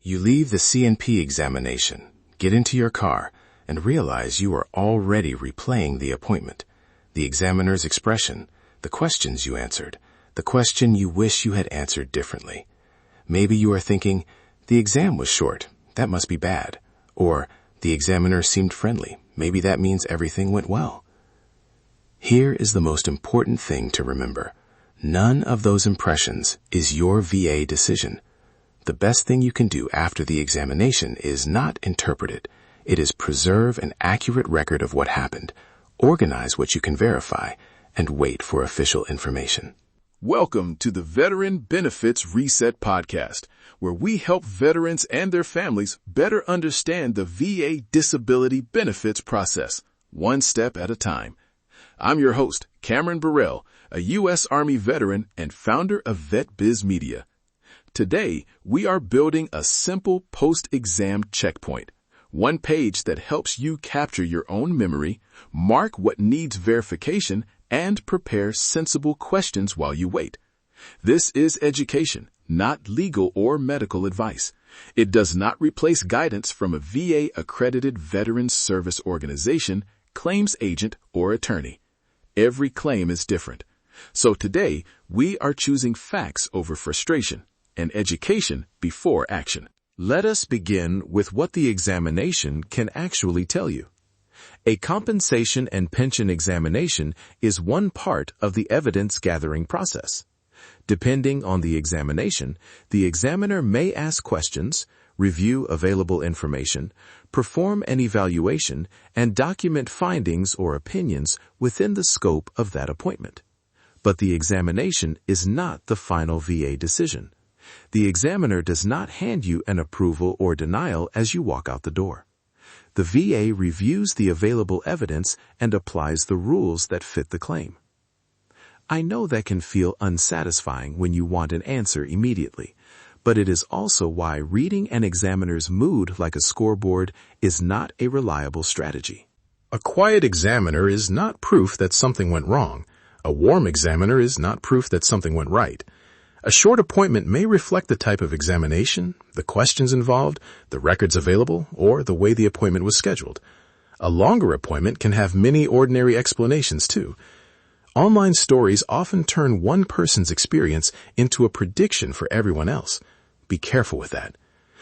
You leave the C&P examination, get into your car, and realize you are already replaying the appointment, the examiner's expression, the questions you answered, the question you wish you had answered differently. Maybe you are thinking, the exam was short, that must be bad. Or, the examiner seemed friendly, maybe that means everything went well. Here is the most important thing to remember. None of those impressions is your VA decision. The best thing you can do after the examination is not interpret it. It is preserve an accurate record of what happened, organize what you can verify, and wait for official information. Welcome to the Veteran Benefits Reset Podcast, where we help veterans and their families better understand the VA disability benefits process, one step at a time. I'm your host, Cameron Burrell, a U.S. Army veteran and founder of VetBiz Media. Today, we are building a simple post-exam checkpoint, one page that helps you capture your own memory, mark what needs verification, and prepare sensible questions while you wait. This is education, not legal or medical advice. It does not replace guidance from a VA-accredited Veterans Service Organization, claims agent, or attorney. Every claim is different. So today, we are choosing facts over frustration and education before action. Let us begin with what the examination can actually tell you. A compensation and pension examination is one part of the evidence-gathering process. Depending on the examination, the examiner may ask questions, review available information, perform an evaluation, and document findings or opinions within the scope of that appointment. But the examination is not the final VA decision. The examiner does not hand you an approval or denial as you walk out the door. The VA reviews the available evidence and applies the rules that fit the claim. I know that can feel unsatisfying when you want an answer immediately, but it is also why reading an examiner's mood like a scoreboard is not a reliable strategy. A quiet examiner is not proof that something went wrong. A warm examiner is not proof that something went right. A short appointment may reflect the type of examination, the questions involved, the records available, or the way the appointment was scheduled. A longer appointment can have many ordinary explanations too. Online stories often turn one person's experience into a prediction for everyone else. Be careful with that.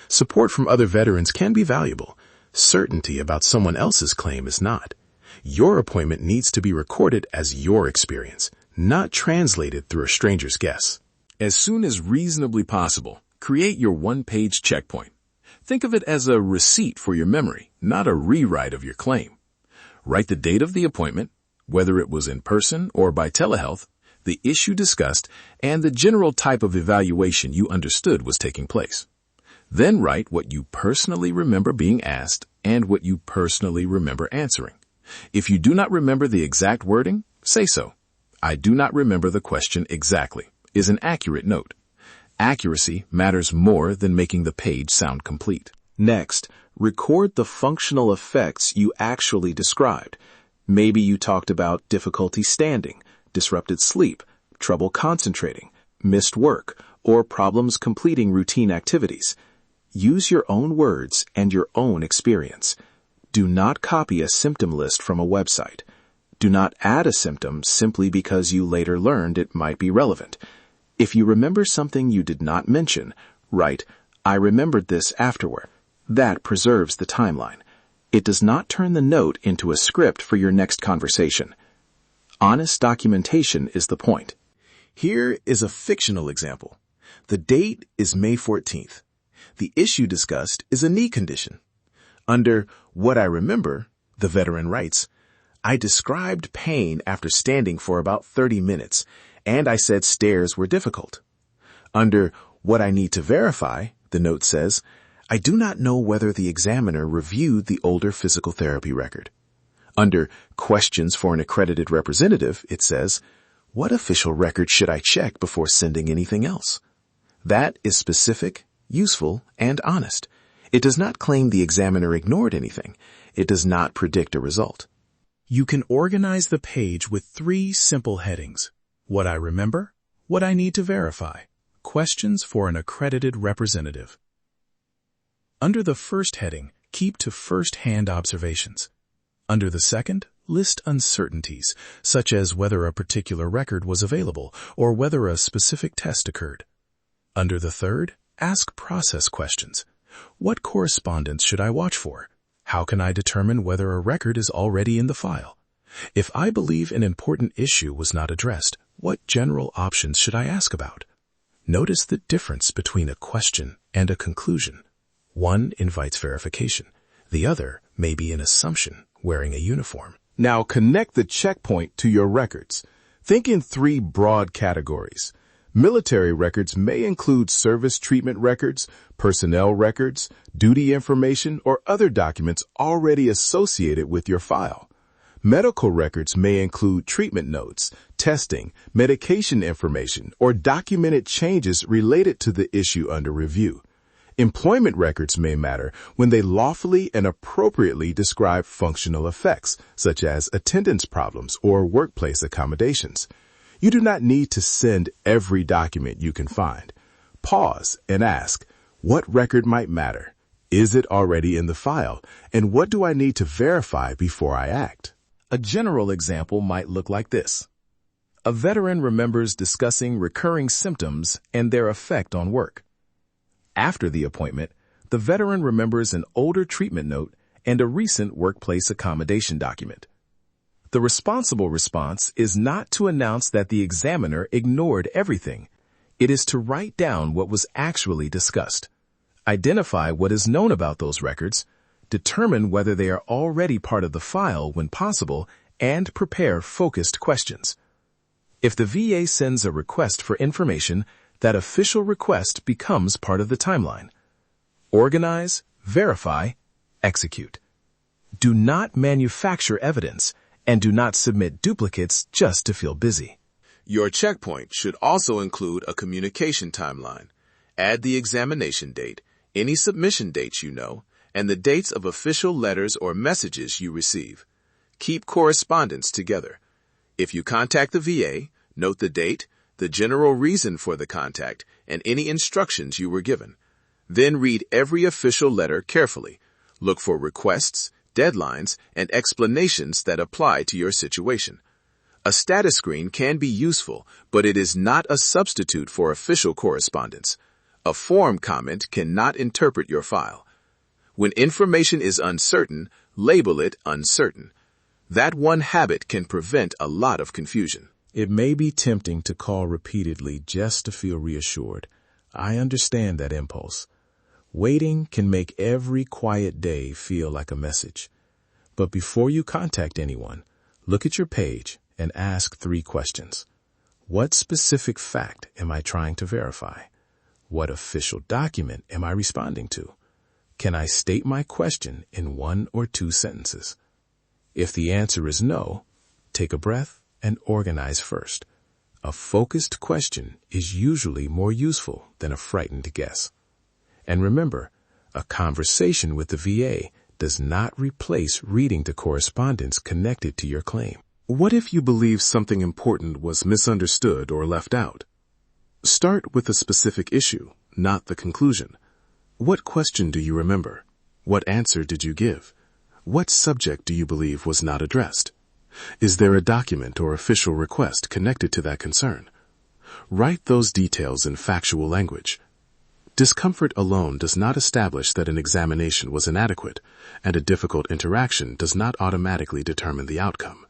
Support from other veterans can be valuable. Certainty about someone else's claim is not. Your appointment needs to be recorded as your experience, not translated through a stranger's guess. As soon as reasonably possible, create your one-page checkpoint. Think of it as a receipt for your memory, not a rewrite of your claim. Write the date of the appointment, whether it was in person or by telehealth, the issue discussed, and the general type of evaluation you understood was taking place. Then write what you personally remember being asked and what you personally remember answering. If you do not remember the exact wording, say so. I do not remember the question exactly is an accurate note. Accuracy matters more than making the page sound complete. Next, record the functional effects you actually described. Maybe you talked about difficulty standing, disrupted sleep, trouble concentrating, missed work, or problems completing routine activities. Use your own words and your own experience. Do not copy a symptom list from a website. Do not add a symptom simply because you later learned it might be relevant. If you remember something you did not mention, write, I remembered this afterward. That preserves the timeline. It does not turn the note into a script for your next conversation. Honest documentation is the point. Here is a fictional example. The date is May 14th. The issue discussed is a knee condition. Under What I Remember, the veteran writes, I described pain after standing for about 30 minutes, and I said stairs were difficult. Under What I Need to Verify, the note says, I do not know whether the examiner reviewed the older physical therapy record. Under Questions for an Accredited Representative, it says, what official record should I check before sending anything else? That is specific, useful, and honest. It does not claim the examiner ignored anything. It does not predict a result. You can organize the page with 3 simple headings. What I remember, what I need to verify, questions for an accredited representative. Under the first heading, keep to first-hand observations. Under the second, list uncertainties, such as whether a particular record was available or whether a specific test occurred. Under the third, ask process questions. What correspondence should I watch for? How can I determine whether a record is already in the file? If I believe an important issue was not addressed, what general options should I ask about? Notice the difference between a question and a conclusion. One invites verification. The other may be an assumption wearing a uniform. Now connect the checkpoint to your records. Think in three broad categories. Military records may include service treatment records, personnel records, duty information, or other documents already associated with your file. Medical records may include treatment notes, testing, medication information, or documented changes related to the issue under review. Employment records may matter when they lawfully and appropriately describe functional effects, such as attendance problems or workplace accommodations. You do not need to send every document you can find. Pause and ask, what record might matter? Is it already in the file? And what do I need to verify before I act? A general example might look like this. A veteran remembers discussing recurring symptoms and their effect on work. After the appointment, the veteran remembers an older treatment note and a recent workplace accommodation document. The responsible response is not to announce that the examiner ignored everything. It is to write down what was actually discussed. Identify what is known about those records, determine whether they are already part of the file when possible, and prepare focused questions. If the VA sends a request for information, that official request becomes part of the timeline. Organize, verify, execute. Do not manufacture evidence, and do not submit duplicates just to feel busy. Your checkpoint should also include a communication timeline. Add the examination date, any submission dates you know, and the dates of official letters or messages you receive. Keep correspondence together. If you contact the VA, note the date, the general reason for the contact, and any instructions you were given. Then read every official letter carefully. Look for requests, deadlines, and explanations that apply to your situation. A status screen can be useful, but it is not a substitute for official correspondence. A form comment cannot interpret your file. When information is uncertain, label it uncertain. That one habit can prevent a lot of confusion. It may be tempting to call repeatedly just to feel reassured. I understand that impulse. Waiting can make every quiet day feel like a message. But before you contact anyone, look at your page and ask 3 questions. What specific fact am I trying to verify? What official document am I responding to? Can I state my question in 1 or 2 sentences? If the answer is no, take a breath and organize first. A focused question is usually more useful than a frightened guess. And remember, a conversation with the VA does not replace reading the correspondence connected to your claim. What if you believe something important was misunderstood or left out? Start with a specific issue, not the conclusion. What question do you remember? What answer did you give? What subject do you believe was not addressed? Is there a document or official request connected to that concern? Write those details in factual language. Discomfort alone does not establish that an examination was inadequate, and a difficult interaction does not automatically determine the outcome.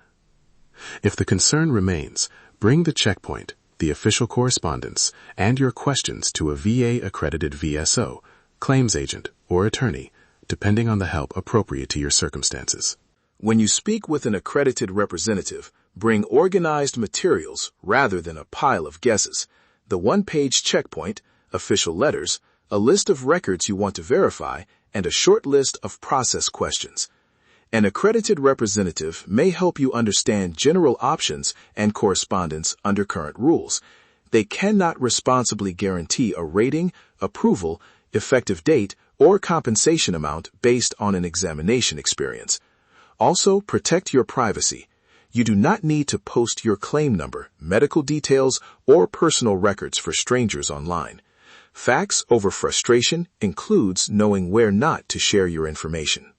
If the concern remains, bring the checkpoint, the official correspondence, and your questions to a VA-accredited VSO, claims agent, or attorney, depending on the help appropriate to your circumstances. When you speak with an accredited representative, bring organized materials rather than a pile of guesses. The one-page checkpoint, official letters, a list of records you want to verify, and a short list of process questions. An accredited representative may help you understand general options and correspondence under current rules. They cannot responsibly guarantee a rating, approval, effective date, or compensation amount based on an examination experience. Also, protect your privacy. You do not need to post your claim number, medical details, or personal records for strangers online. Facts over frustration includes knowing where not to share your information.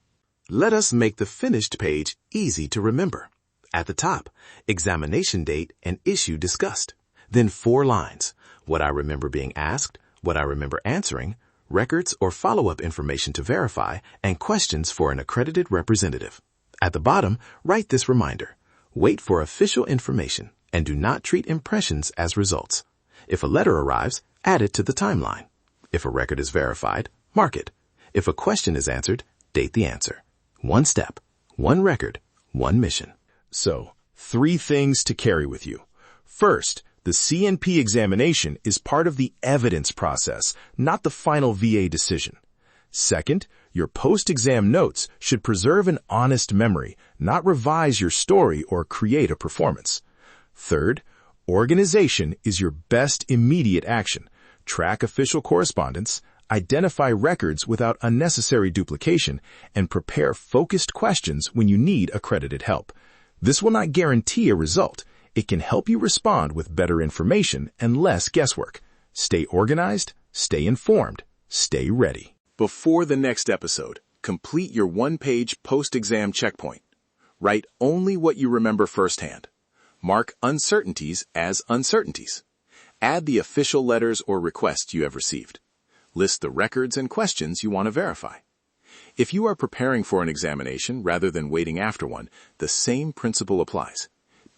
Let us make the finished page easy to remember. At the top, examination date and issue discussed. Then 4 lines. What I remember being asked, what I remember answering, records or follow-up information to verify, and questions for an accredited representative. At the bottom, write this reminder. Wait for official information and do not treat impressions as results. If a letter arrives, add it to the timeline. If a record is verified, mark it. If a question is answered, date the answer. 1 step, 1 record, 1 mission. So, 3 things to carry with you. First, the CNP examination is part of the evidence process, not the final VA decision. Second, your post-exam notes should preserve an honest memory, not revise your story or create a performance. Third, organization is your best immediate action. Track official correspondence, identify records without unnecessary duplication, and prepare focused questions when you need accredited help. This will not guarantee a result. It can help you respond with better information and less guesswork. Stay organized, stay informed, stay ready. Before the next episode, complete your 1-page post-exam checkpoint. Write only what you remember firsthand. Mark uncertainties as uncertainties. Add the official letters or requests you have received. List the records and questions you want to verify. If you are preparing for an examination rather than waiting after one, the same principle applies.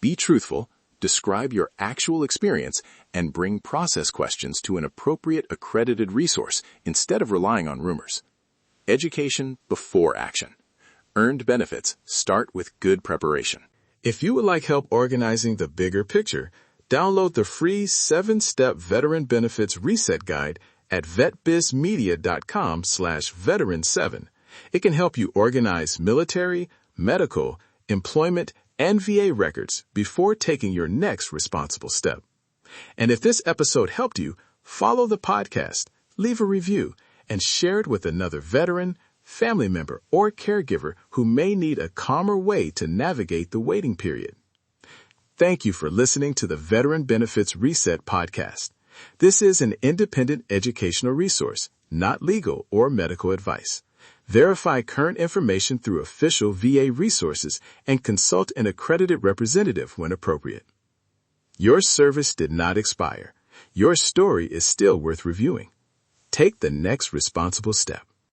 Be truthful, describe your actual experience, and bring process questions to an appropriate accredited resource instead of relying on rumors. Education before action. Earned benefits start with good preparation. If you would like help organizing the bigger picture, download the free 7-step Veteran Benefits Reset Guide at vetbizmedia.com/veteran7. It can help you organize military, medical, employment, and VA records before taking your next responsible step. And if this episode helped you, follow the podcast, leave a review, and share it with another veteran, family member, or caregiver who may need a calmer way to navigate the waiting period. Thank you for listening to the Veteran Benefits Reset podcast. This is an independent educational resource, not legal or medical advice. Verify current information through official VA resources and consult an accredited representative when appropriate. Your service did not expire. Your story is still worth reviewing. Take the next responsible step.